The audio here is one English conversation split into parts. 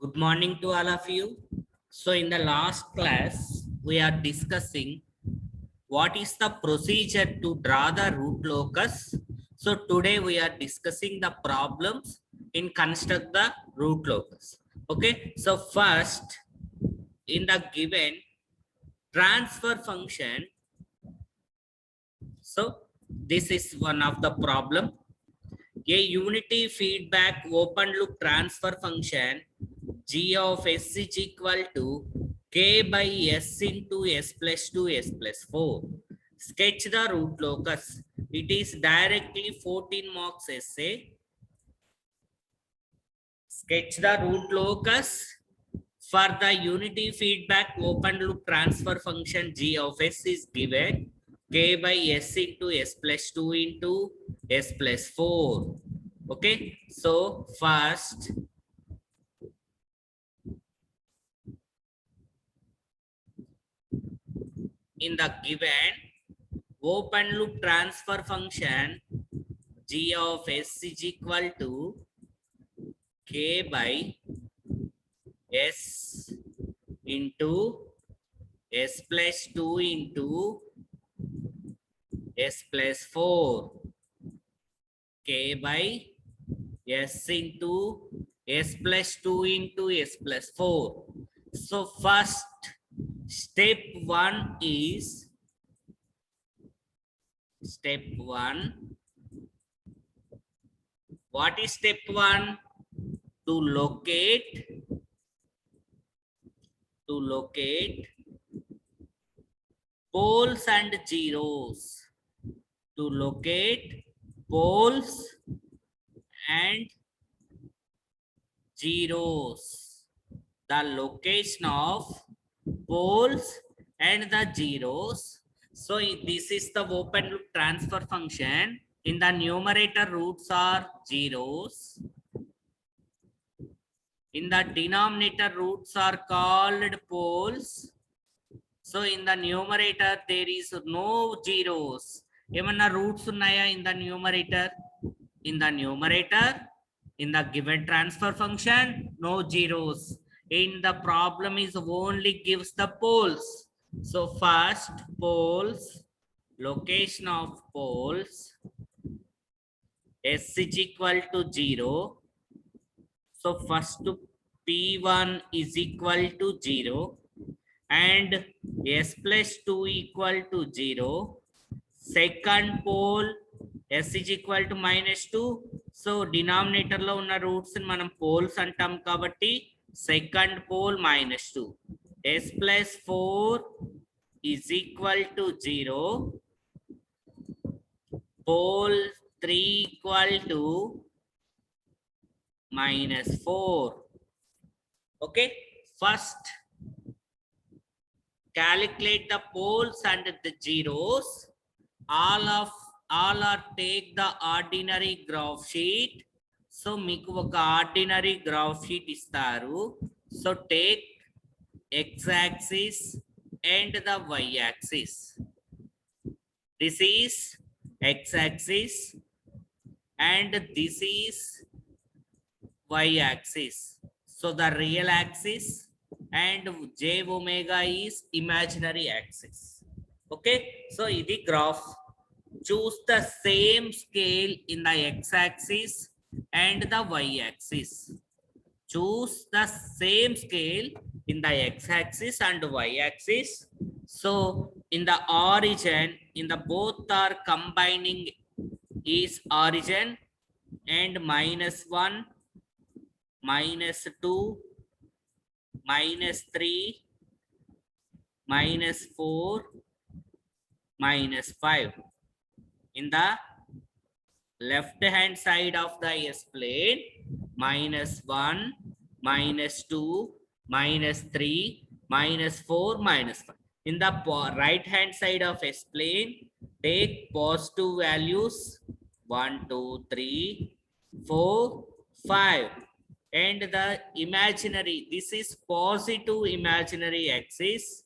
Good morning to all of you. So in the last class, we are discussing what is the procedure to draw the root locus. So today we are discussing the problems in construct the root locus. Okay. So first, in the given transfer function, so this is one of the problem. A unity feedback open loop transfer function g of s is equal to k by s into s plus 2 s plus 4. Sketch the root locus. It is directly 14 marks essay. Sketch the root locus for the unity feedback open loop transfer function g of s is given k by s into s plus 2 into s plus 4. Okay, so first in the given open loop transfer function g of s is equal to k by s into s plus 2 into s plus 4, k by s into s plus 2 into s plus 4. So first step 1 is step 1. What is step 1? To locate poles and zeros. To locate poles and zeros. The location of poles and the zeros. So this is the open loop transfer function. In the numerator, roots are zeros. In the denominator, roots are called poles. So in the numerator, there is no zeros. Emanna roots unnaya in the numerator? In the numerator, in the given transfer function, no zeros. In the problem is only gives the poles. So first poles, location of poles, s is equal to 0. So first P1 is equal to 0 and s plus 2 equal to 0. Second pole s is equal to minus 2. So denominator lo unna roots in manam poles antam kabatti second pole minus 2. S plus 4 is equal to 0. Pole 3 equal to minus 4. Okay, first calculate the poles and the zeros. All are take the ordinary graph sheet. So meeku oka ordinary graph sheet istaru. So take x axis and the y axis. This is x axis and this is y axis. So the real axis and j omega is imaginary axis. Okay, so this graph. Choose the same scale in the x-axis and the y-axis. Choose the same scale in the x-axis and y-axis. So in the origin, in the both are combining is origin and minus 1, minus 2, minus 3, minus 4, minus 5. In the left hand side of the S plane, minus 1, minus 2, minus 3, minus 4, minus 5. In the right hand side of S plane, take positive values 1, 2, 3, 4, 5. And the imaginary, this is positive imaginary axis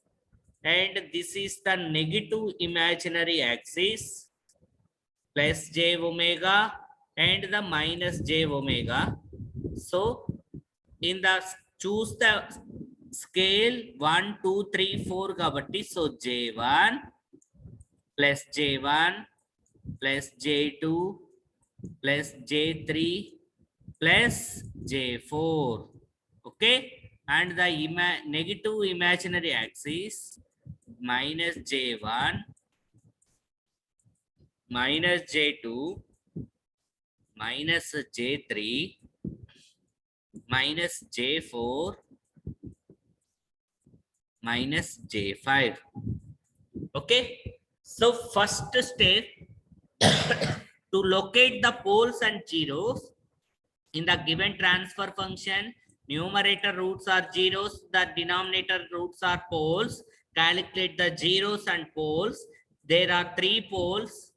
and this is the negative imaginary axis. Plus j omega and the minus j omega. So in the choose the scale 1, 2, 3, 4 kabatti. So J1 plus J1 plus J2 plus J3 plus J4. Okay, and the negative imaginary axis minus J1 minus J2 minus J3 minus J4 minus J5. Okay, so first step to locate the poles and zeros in the given transfer function. Numerator roots are zeros, the denominator roots are poles. Calculate the zeros and poles. There are 3 poles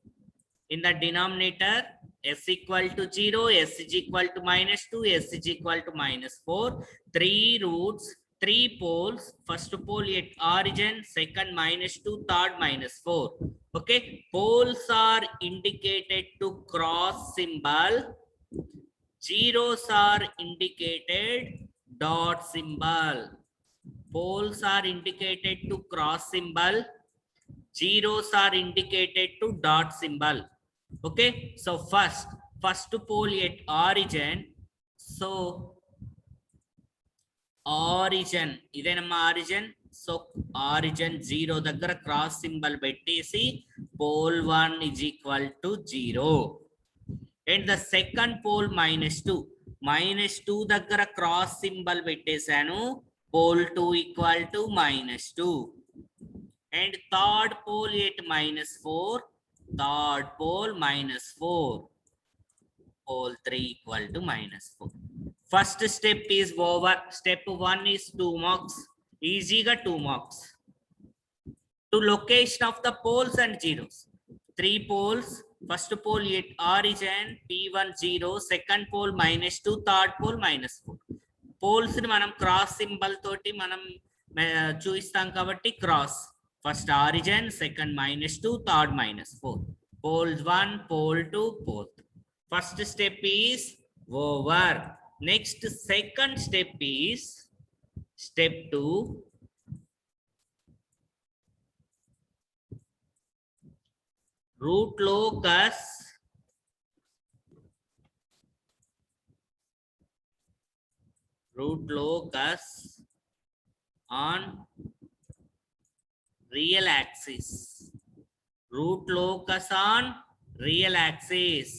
in the denominator. S equal to 0, S is equal to -2, S is equal to -4. 3 roots, 3 poles. First pole at origin, second -2, third -4. Okay, poles are indicated to cross symbol. Zeros are indicated dot symbol. Poles are indicated to cross symbol. Zeros are indicated to dot symbol. Okay, so first pole at origin. So origin, idenamma origin. So origin 0 daggara cross symbol pettesi pole 1 is equal to 0. And the second pole -2 daggara cross symbol pettesanu pole 2 equal to -2. And third pole at -4, third pole -4, pole 3 equal to -4. First step is over. Step 1 is 2 marks. Easy ga 2 marks. To location of the poles and zeros. 3 poles. First pole at origin P1 0, second pole -2, third pole -4. Poles ni manam cross symbol toti manam chuistam kabatti cross. First origin, second -2, third -4. Poles 1, pole 2, pole 3. First step is over. Next, second step is step 2. Root locus on real axis. Root locus on real axis.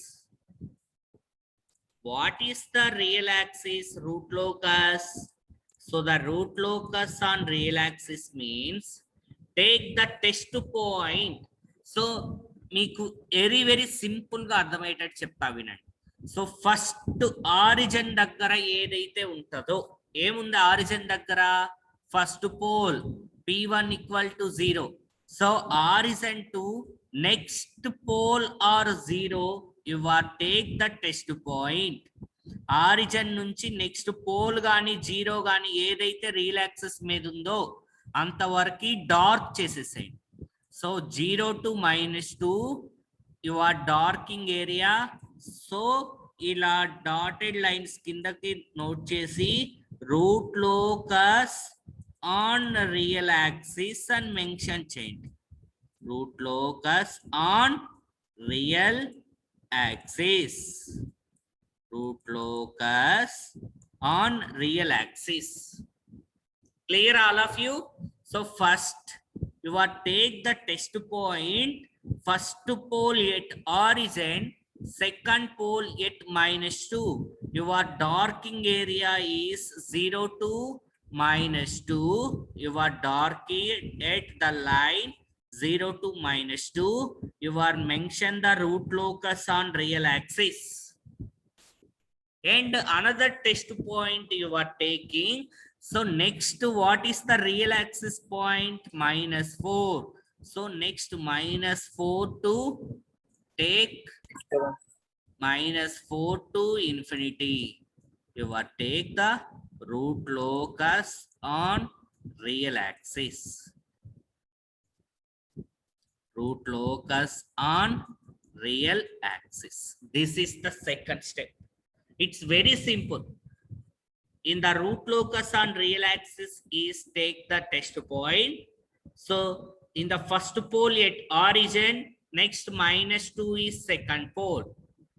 What is the real axis root locus? So the root locus on real axis means take the test point. So మీకు very simple గా అర్థమయ్యేటట్టు చెప్తా వినండి. So first origin దగ్గర ఏదైతే ఉంటుందో, ఏముంది origin దగ్గర? First pole P1 equal to 0. So origin to next pole or 0, you are take the test point. Origin నుంచి నెక్స్ట్ పోల్ గాని జీరో గాని ఏదైతే రియల్ యాక్సిస్ మీద ఉందో అంతవరకు డార్క్ చేసేసేయండి. So 0 to -2 you are darking area. So ఇలా dotted lines కిందకి నోట్ చేసి route locus on real axis అని మెన్షన్ చేయండి. Route locus on real axis. Root locus on real axis. Clear all of you? So first you are take the test point. First pole at origin, second pole at -2. Your darking area is 0 to -2. You are darking at the line 0 to -2. You are mention the root locus on real axis. And another test point you are taking. So next, what is the real axis point? -4. So next -4 to take -4 to infinity. You are take the root locus on real axis. Root locus on real axis. This is the second step. It's very simple. in the root locus on real axis is take the test point. So in the first pole at origin, next -2 is second pole.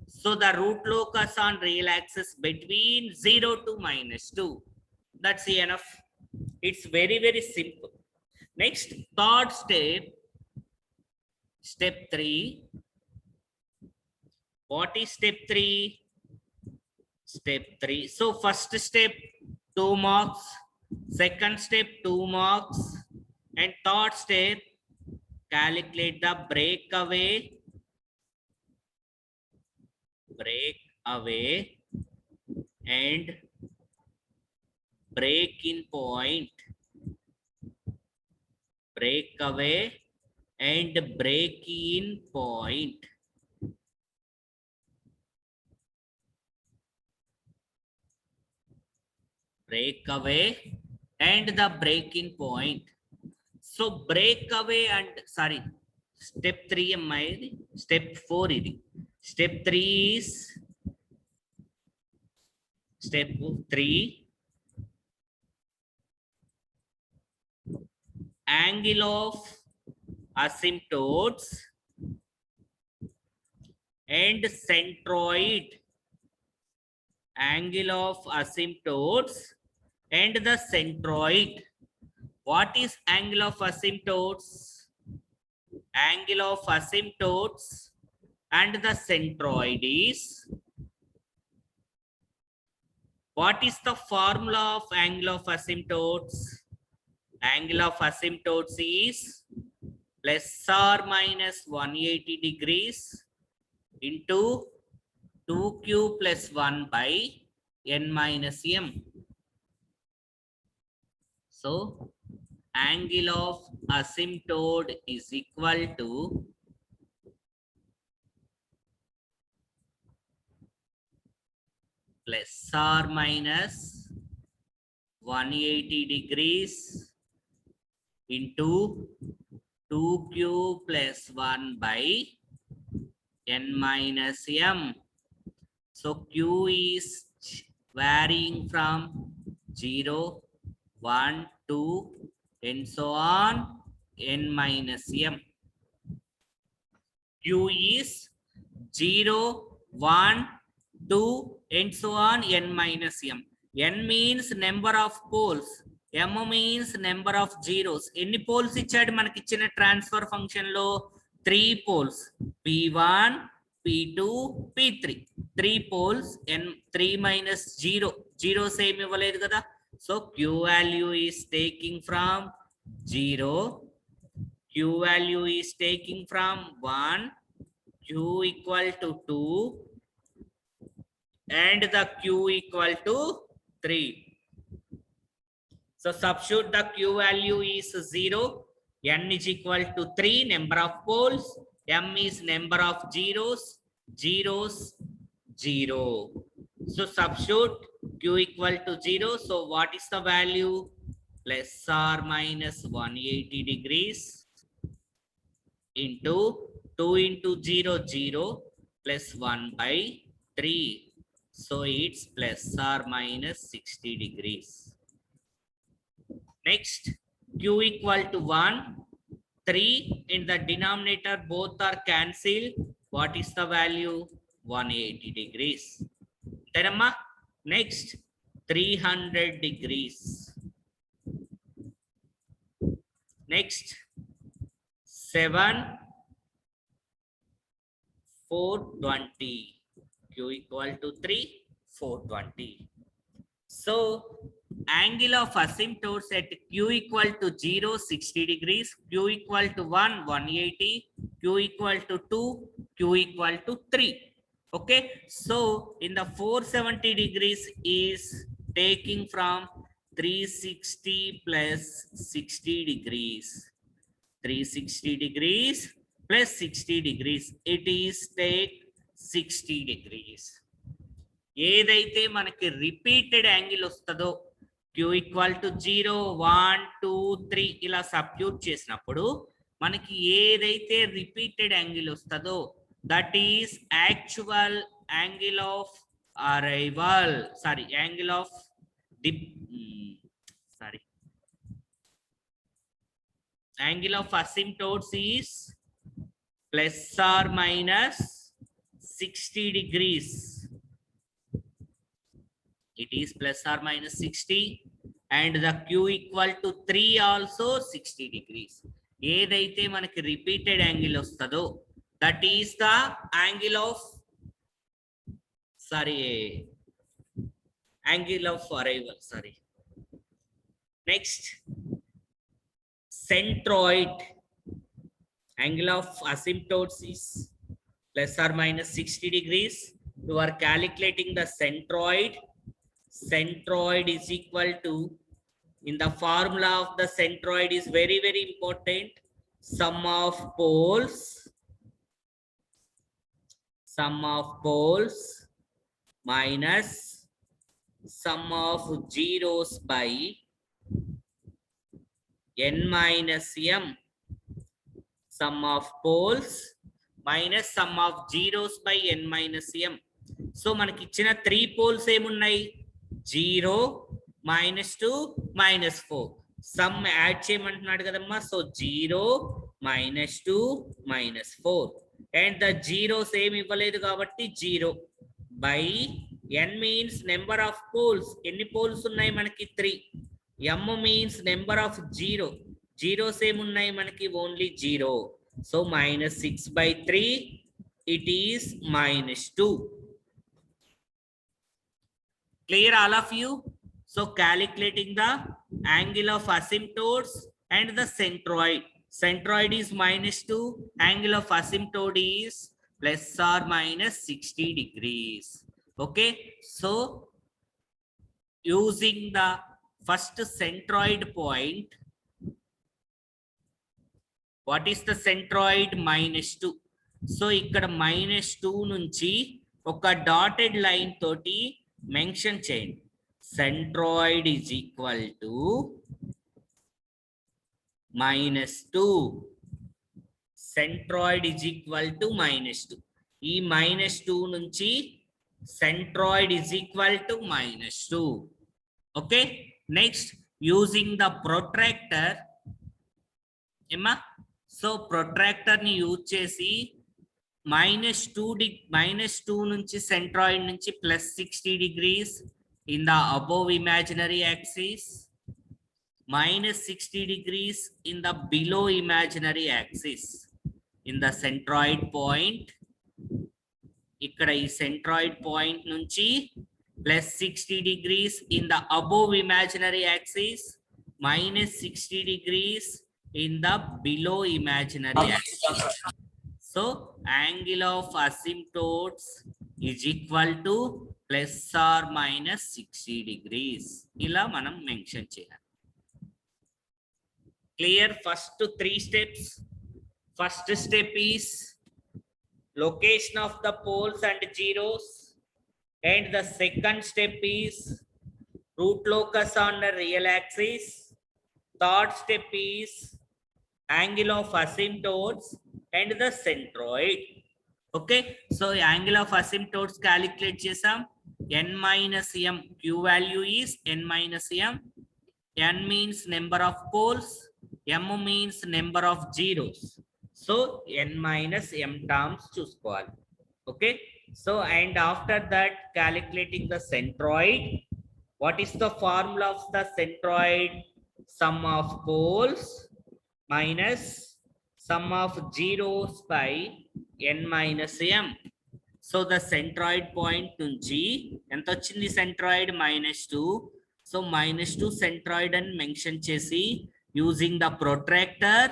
So the root locus on real axis between 0 to -2. That's enough. It's very, very simple. Next, third step, step 3. What is step 3? Step 3. So first step 2 marks, second step 2 marks, and third step calculate the breakaway and break-in point. Breakaway and break-in point. Breakaway and the break-in point. So breakaway and step 3 am step 4 idi. Step 3 is step 3 angle of asymptotes and centroid. Angle of asymptotes and the centroid. What is angle of asymptotes? Angle of asymptotes and the centroid is, what is the formula of angle of asymptotes? Angle of asymptotes is plus or minus 180 degrees into 2q plus 1 by n minus m. So angle of asymptote is equal to plus or minus 180 degrees into 2q plus 1 by n minus m. So q is varying from 0, 1, 2, and so on n minus m. Q is 0, 1, 2, and so on n minus m. N means number of poles. M means number of zeros. Any poles ichadu manaki ichina transfer function lo 3 poles. P1, P2, P3. 3 poles n 3 minus 0. 0 same ఇవ్వలేదు కదా. So Q value is taking from 0. Q value is taking from 1. Q equal to 2. And the Q equal to 3. So substitute the Q value is 0. N is equal to 3, number of poles. M is number of zeros. Zeros, 0. So substitute Q equal to 0. So what is the value? Plus or minus 180 degrees into 2 into 0, 0 plus 1 by 3. So it's plus or minus 60 degrees. Next, Q equal to 1, 3 in the denominator, both are cancelled. What is the value? 180 degrees. Then, next, 300 degrees. Next, 7, 420. Q equal to 3, 420. So, angle of asymptotes at Q equal to 0, 60 degrees, Q equal to 1, 180, Q equal to 2, Q equal to 3. Okay, so in the 470 degrees is taking from 360 plus 60 degrees. 360 degrees plus 60 degrees. It is take 60 degrees. ఏదైతే మనకి repeated angle వస్తుందో Q equal to 0, 1, 2, 3 ఇలా substitute చేసినప్పుడు మనకి ఏదైతే repeated angle వస్తుందో that is actual angle of arrival, angle of sorry, angle of asymptotes is plus or minus 60 degrees. It is plus or minus 60, and the q equal to 3 also 60 degrees. ఏదైతే మనకి repeated angle వస్తుందో that is the angle of angle of arrival. Next, centroid. Angle of asymptotes is plus or minus 60 degrees. You are calculating the centroid. Centroid is equal to, in the formula of the centroid is very, very important. Sum of poles minus sum of zeros by n minus m. Sum of poles minus sum of zeros by n minus m. So మనకి ఇచ్చిన 3 poles ఏమున్నాయి? 0, -2, -4. Some add చేయమంటున్నాడు కదమ్మా. So 0, -2, -4. And the zeros ఏమి ఇవ్వలేదు కాబట్టి 0 by n means number of poles. ఎన్ని poles ఉన్నాయి మనకి? 3. m means number of zeros ఏమున్నాయి మనకి? Only 0. So -6/3, it is -2. Clear all of you? So calculating the angle of asymptotes and the centroid. Centroid is -2, angle of asymptote is plus or minus 60 degrees. Okay, so using the first centroid point, what is the centroid? -2. So ఇక్కడ -2 నుంచి ఒక dotted line తోటి mention చేయండి. centroid is equal to -2. centroid is equal to -2. ఈ -2 నుంచి centroid is equal to -2. Okay, next, using the protractor. ఏమా? So protractor ని use చేసి -2 నుంచి centroid నుంచి plus 60 degrees in the above imaginary axis, -60 degrees in the below imaginary axis. In the centroid point, ఇక్కడ ఈ centroid point నుంచి plus 60 degrees in the above imaginary axis, -60 degrees in the below imaginary axis. So angle of asymptotes is equal to plus or minus 60 degrees. ఇలా మనం mention చేయాలి. Clear? First 3 steps. First step is location of the poles and zeros, and the second step is root locus on the real axis. Third step is angle of asymptotes and the centroid. Okay, so angle of asymptotes calculate chesam. n minus m, q value is n minus m. n means number of poles, m means number of zeros. So n minus m terms చూసుకోవాలి. Okay, so and after that calculating the centroid. What is the formula of the centroid? Sum of poles minus sum of zeros by n minus m. So the centroid point నుంచి ఎంత వచ్చింది? centroid -2. So -2 centroid అని mention చేసి using the protractor.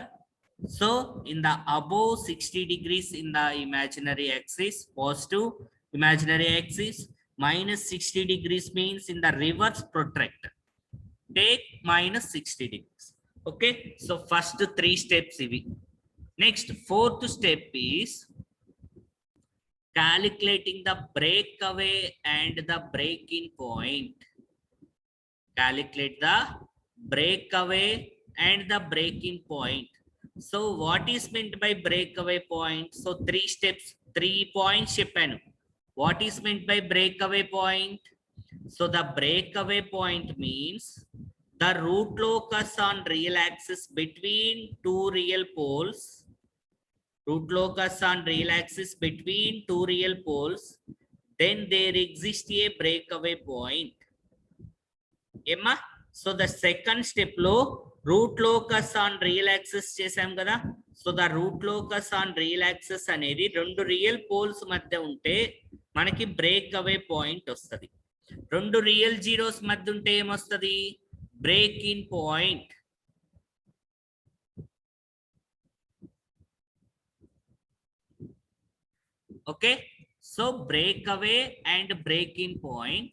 So in the above 60 degrees in the imaginary axis, positive imaginary axis, -60 degrees means in the reverse protractor. Take -60 degrees. Okay, so first 3 steps ivi. Next, fourth step is calculating the breakaway and the break-in point. Calculate the breakaway and the break-in point. So what is meant by breakaway point? So 3 steps, 3 points చెప్పాను. What is meant by breakaway point? So the breakaway point means the root locus on real axis between two real poles. Root locus on real axis between two real poles. Then there exists a breakaway point. Emma? So the second step lo root locus on real axis chesam kada. So the root locus on real axis anedi rendu real poles madhya unte manaki breakaway point ostadi. Rendu real zeros madhya unte em ostadi? Break in point. Okay, so breakaway and break in point.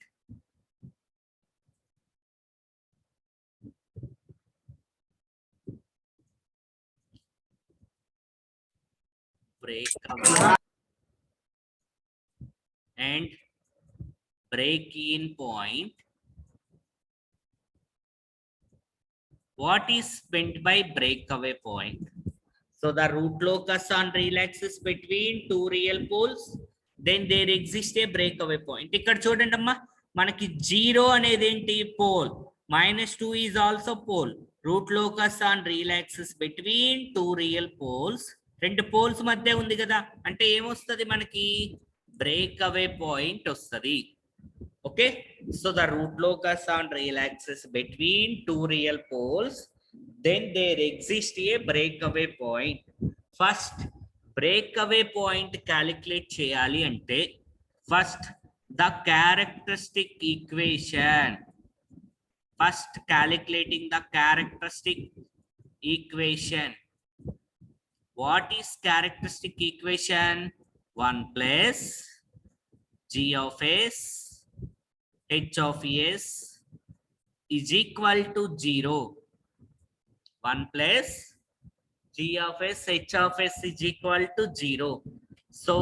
Breakaway and break in point. What is meant by breakaway point? So the root locus on real axis between two real poles, then there exists a breakaway point. ఇక్కడ చూడండి అమ్మా, మనకి 0 అనేది ఏంటి? Pole. -2 is also pole. Root locus on real axis between two real poles. రెండు poles మధ్య ఉంది కదా, అంటే ఏమొస్తుంది మనకి? బ్రేక్అవే పాయింట్ వస్తుంది. Okay, so the root locus on real axis between two real poles, then there exists a breakaway point. First, breakaway point calculate cheyali ante, first the characteristic equation. First, calculating the characteristic equation. What is characteristic equation? 1 plus g of s h of s is equal to 0. 1 plus g of s h of s is equal to 0. So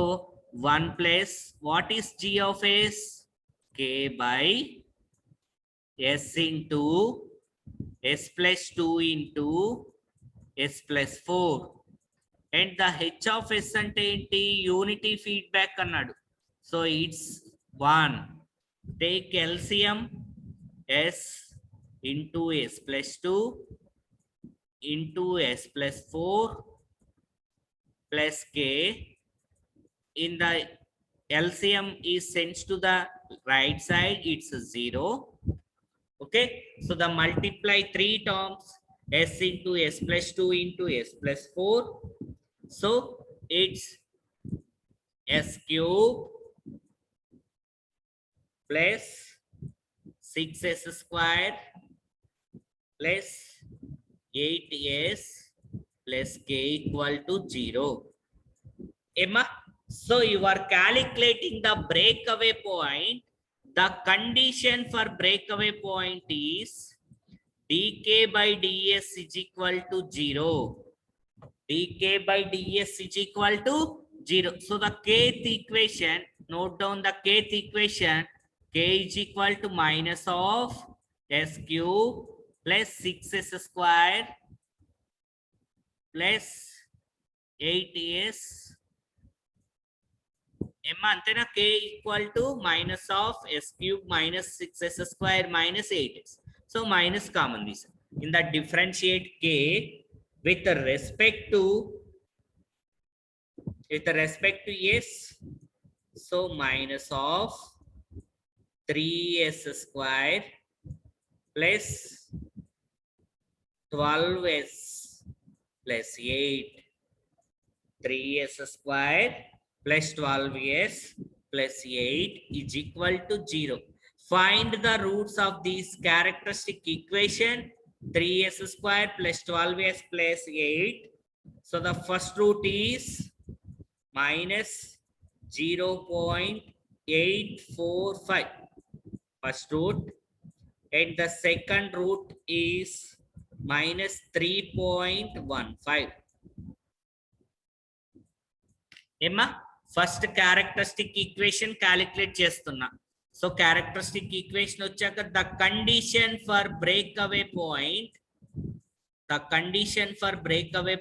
1 plus, what is g of s? K by s into s plus 2 into s plus 4. And the h of s ante enti? Unity feedback annadu. So it's 1. Take LCM, s into s plus 2 into s plus 4 plus k. In the LCM is sent to the right side, it's 0. Okay, so the multiply 3 terms, s into s plus 2 into s plus 4. So it's s cube plus 6s square plus 8s plus k equal to 0. Emma, so you are calculating the breakaway point. The condition for breakaway point is dk by ds is equal to 0. dk by ds is equal to 0. So the kth equation, note down the kth equation. K is equal to minus of s cube plus 6s square plus 8s. Emma antena? K equal to minus of s cube minus 6s square minus 8s. So minus common this. In the differentiate k with respect to s. So minus of 3s square plus 12s plus 8. 3s square plus 12s plus 8 is equal to 0. Find the roots of this characteristic equation. 3s square plus 12s plus 8. So the first root is minus 0.845. First root. And the second root is minus 3.15. Emma, first characteristic equation calculate chestunna. So characteristic equation vachaka the condition for breakaway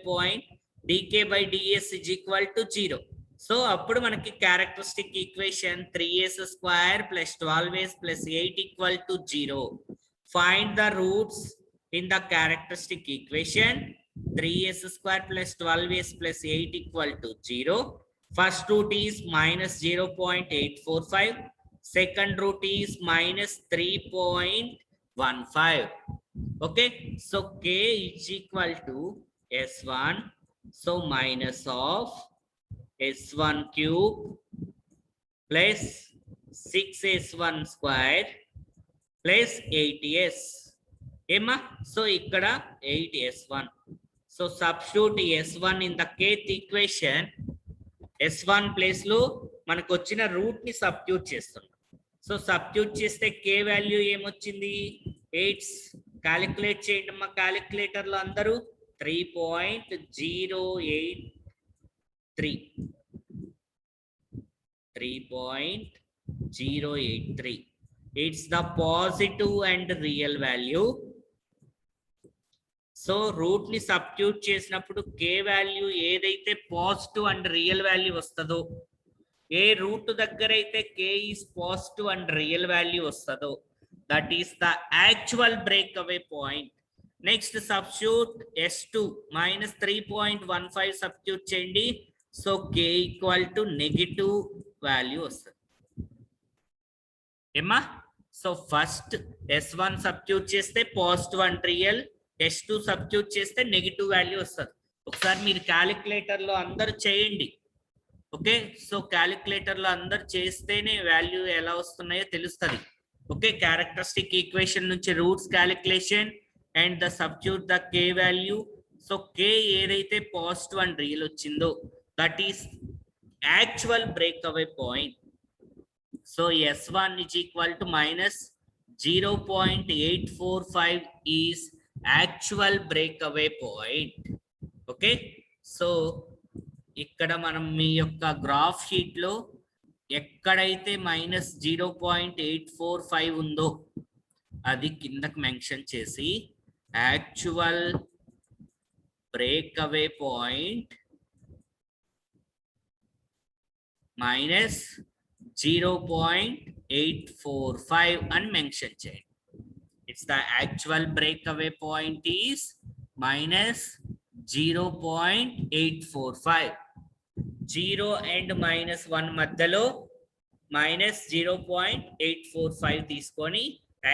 point, dk by ds is equal to 0. So అప్పుడు మనకి characteristic equation 3s square plus 12s plus 8 equal to 0. Find the roots in the characteristic equation. 3s square plus 12s plus 8 equal to 0. First root is minus 0.845. Second root is minus 3.15. Okay, so k is equal to s1. So minus of s1 cube plus 6s1 square plus 8s. Emma, so ikkada 8s1. So substitute s1 in the kth equation. s1 place lo manaku vachina root ni substitute chestunna. So substitute cheste k value ఏమొచ్చింది 8. Calculate చేయండి అమ్మా calculator లో అందరూ 3.083. 3.083. It's the positive and real value. So root ని substitute చేసినప్పుడు K value ఏదైతే positive and real value వస్తుందో, ఏ రూట్ దగ్గర అయితే K is positive and real value వస్తుందో that is the actual break away point. Next substitute s2 minus 3.15 substitute చేయండి. So K equal to negative value వస్తుంది ఏమా. So first s1 substitute చేస్తే positive and real, s2 substitute చేస్తే negative value వస్తుంది. ఒకసారి మీరు calculator లో అందరు చేయండి. ఓకే, సో క్యాలిక్యులేటర్ లో అందరు చేస్తేనే వాల్యూ ఎలా వస్తున్నాయో తెలుస్తుంది. ఓకే, క్యారెక్టరిస్టిక్ ఈక్వేషన్ నుంచి roots calculation and the substitute the K value. So K ఏదైతే పాజిటివ్ అండ్ రియల్ వచ్చిందో that is actual break away point. So s1 is equal to minus 0.845 is actual breakaway point. Okay, so ఇక్కడ మనం మీ యొక్క graph sheet లో ఎక్కడైతే minus 0.845 ఉందో అది కిందకి మెన్షన్ చేసి యాక్చువల్ బ్రేక్అవే పాయింట్ మైనస్ 0.845 అని మెన్షన్ చేయండి. It's the actual breakaway point is minus 0.845. 0 and minus 1 మధ్యలో minus 0.845 తీసుకొని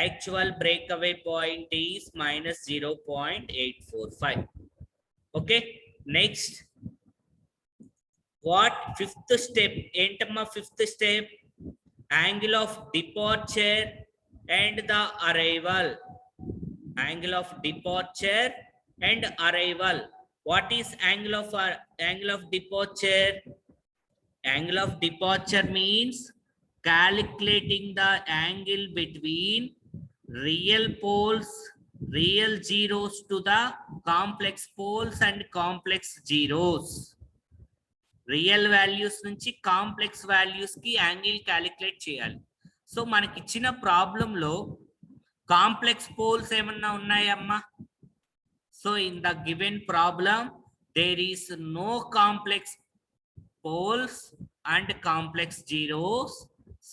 actual breakaway point is minus 0.845. Okay, next what fifth step ఏంటమ్మా fifth step? Angle of departure and the arrival. Angle of departure and arrival. What is angle of departure? Angle of departure means calculating the angle between real poles, real zeros to the complex poles and complex zeros. Real values నుంచి complex values కి angle calculate చేయాలి. So మనకి ఇచ్చిన ప్రాబ్లంలో complex poles ఏమన్నా ఉన్నాయమ్మా? So in the given problem there is no complex poles and complex zeros.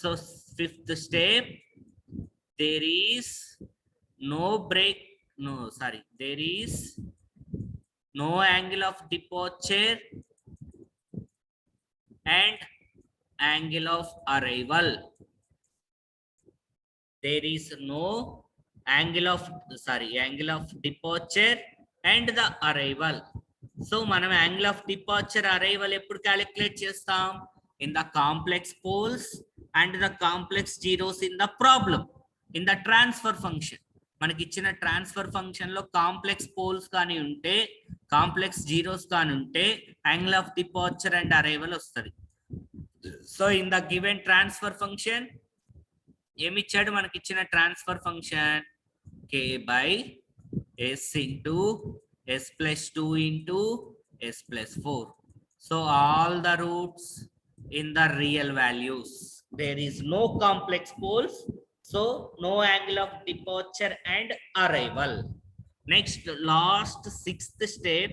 So fifth step, there is there is no angle of departure and angle of arrival. There is no angle of departure and the arrival. So మనం angle of departure arrival ఎప్పుడు calculate చేస్తాం? in the complex poles and the complex zeros in the problem, in the transfer function. మనకి ఇచ్చిన transfer function లో complex poles కానీ ఉంటే, complex zeros కానీ ఉంటే angle of departure and arrival వస్తుంది. So in the given transfer function ఏమి ఇచ్చాడు? మనకి ఇచ్చిన transfer function k by s into s plus 2 into s plus 4. So all the roots in the real values. There is no complex poles, so no angle of departure and arrival. Next, last sixth step,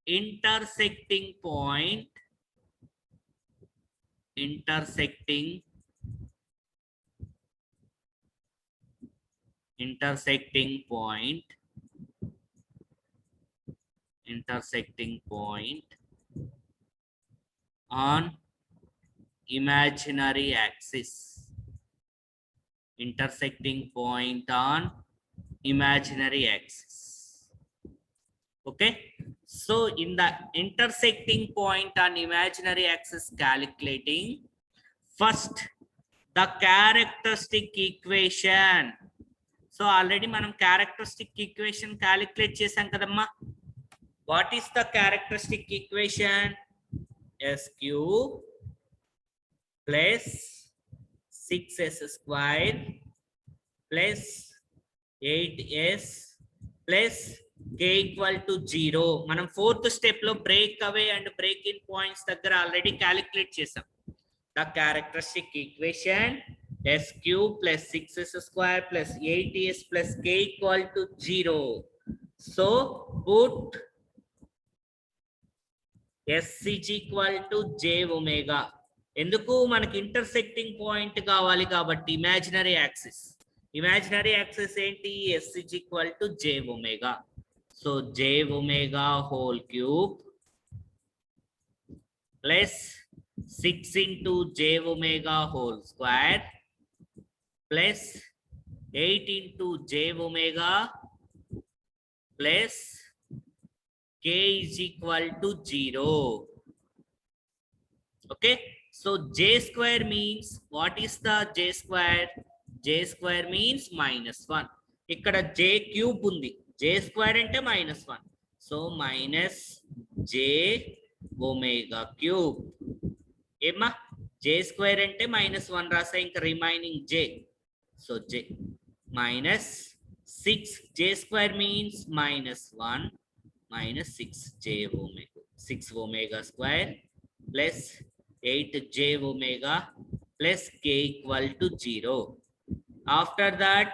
intersecting point intersecting point on imaginary axis. Intersecting point on imaginary axis. Okay, so in the intersecting point on imaginary axis calculating, first the characteristic equation. So already manam characteristic equation calculate chesam kadamma. What is the characteristic equation? S cube plus 6s square plus 8s plus k equal to 0. మనం fourth step లో break away and break in points దగ్గర already calculate చేసాం. The characteristic equation s cube plus 6s square plus 8s plus k equal to 0. So put s is equal to j omega. ఎందుకు మనకి intersecting point కావాలి కాబట్టి imaginary axis. Imaginary axis ఏంటి? s is equal to j omega. So j omega whole cube plus 6 into j omega whole square plus 8 into j omega plus k is equal to 0. Okay, so j square means, what is the j square? J square means -1. ikkada j cube undi, j square ante -1. So minus j omega cube. Emma, j square ante -1 rasa, inka remaining j. So j minus 6, j square means -1 minus 6 j omega, 6 omega square plus 8 j omega plus k equal to 0. After that,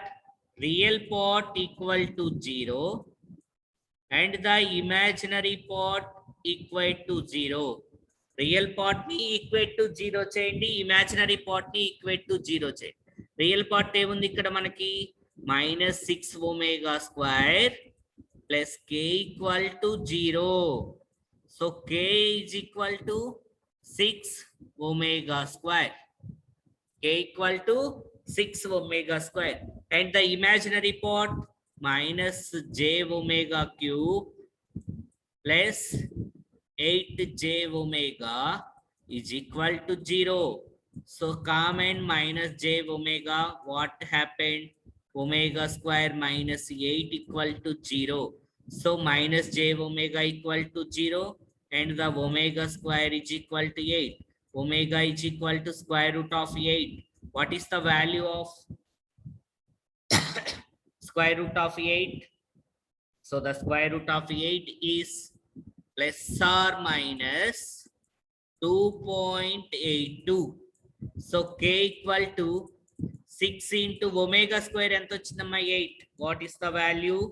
real part equal to 0 and the imaginary part equal to 0. Real part ni equate to 0 cheyandi, imaginary part ni equate to 0 cheyandi. Real part emundi ikkada manaki -6 omega square plus k equal to 0. So k is equal to 6 omega square. K equal to 6 omega square. And the imaginary part minus j omega cube plus 8 j omega is equal to 0. So common minus j omega, what happened? Omega square minus 8 equal to 0. So minus j omega equal to 0 and the omega square is equal to 8. Omega is equal to square root of 8. What is the value of square root of 8? So the square root of 8 is plus or minus 2.82. So k equal to 6 into omega square ఎంత వచ్చిందమ్మా? 8. What is the value?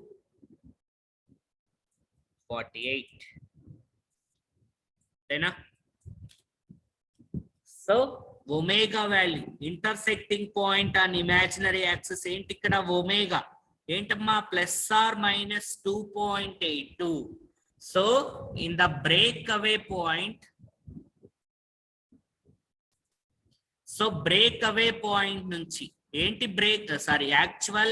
48. Then so omega value, intersecting point on imaginary axis ఏంటి ఇక్కడ? omega ఏంటమ్మా? plus or minus 2.82. so in the breakaway point, so breakaway point నుంచి ఏంటి actual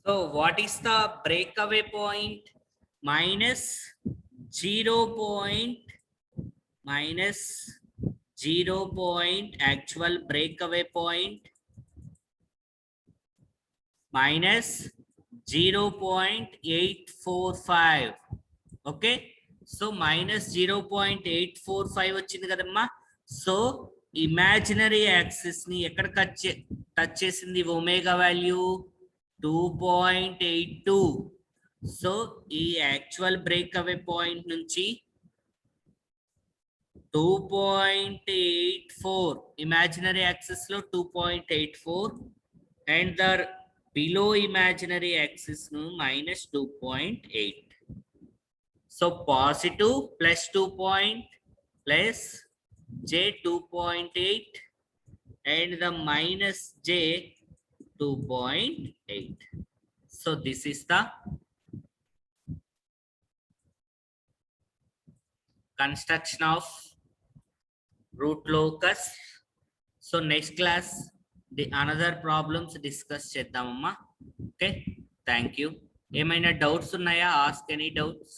So what is the breakaway point? Minus 0 point, minus 0 point actual breakaway point minus 0.845. Okay, so minus 0.845 వచ్చింది కదమ్మా. So imaginary axis ని ఎక్కడ touch చేసింది? Omega value 2.82. So ఈ actual break away point నుంచి 2.84 imaginary axis లో 2.84 and the below imaginary axis ను -2.8. So positive plus 2 point plus j 2.8 and the minus j 2.8. So this is the construction of root locus. So next class the another problems discuss చేద్దామమ్మా. Okay, thank you. ఏమైనా doubts ఉన్నాయా? Ask any doubts.